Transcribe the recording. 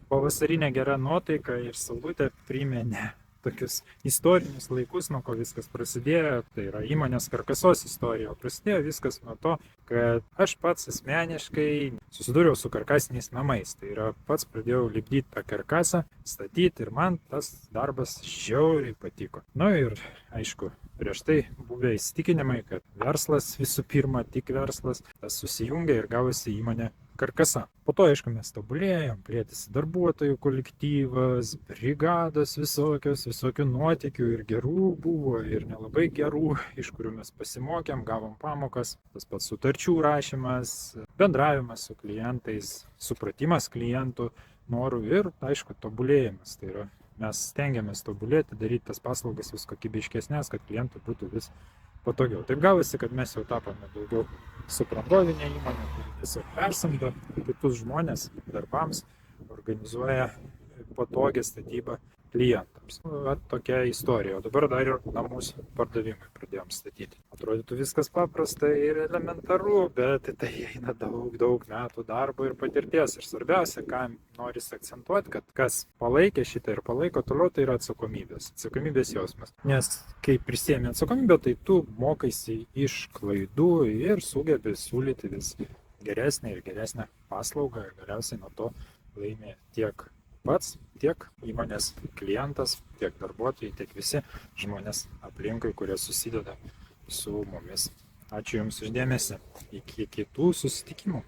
pavasarinė gera nuotaika ir saulutė priminė tokius istorinius laikus, nuo ko viskas prasidėjo. Tai yra įmonės Karkasos istorija. O prasidėjo viskas nuo to, kad aš pats asmeniškai susidūriau su karkasiniais namais. Tai yra pats pradėjau lipdyti tą karkasą, statyti ir man tas darbas žiauriai patiko. Na ir aišku, prieš tai buvę įsitikinimai, kad verslas visų pirma, tik verslas, tas susijungia ir gavosi įmonė Karkasa. Po to, aišku, mes tobulėjom, plėtėsi darbuotojų kolektyvas, brigados visokių nuotykių ir gerų buvo, ir nelabai gerų, iš kurių mes pasimokėm, gavom pamokas, tas pats sutarčių rašymas, bendravimas su klientais, supratimas klientų norų ir, aišku, tobulėjimas. Tai yra, mes stengiamės tobulėti, daryti tas paslaugas vis kokybiškesnės, kad klientui būtų vis patogiau. Taip gavosi, kad mes jau tapome daugiau subrangovinė įmonė, kuri tiesiog persamdo kitus žmonės darbams, organizuoja patogią statybą klientams. Tokia istorija. O dabar dar ir namus pardavimai pradėjom statyti. Atrodytų viskas paprasta ir elementaru, bet tai eina daug metų darbo ir patirties. Ir svarbiausia, ką norisi akcentuoti, kad kas palaikė šitą ir palaiko toliau, tai yra atsakomybės jausmas. Nes kai prisiemi atsakomybę, tai tu mokaisi iš klaidų ir sugebi siūlyti vis geresnę ir geresnę paslaugą ir galiausiai nuo to laimi tiek pats, tiek įmonės klientas, tiek darbuotojai, tiek visi žmonės aplinkui, kurie susideda su mumis. Ačiū Jums už dėmesį. Iki kitų susitikimų.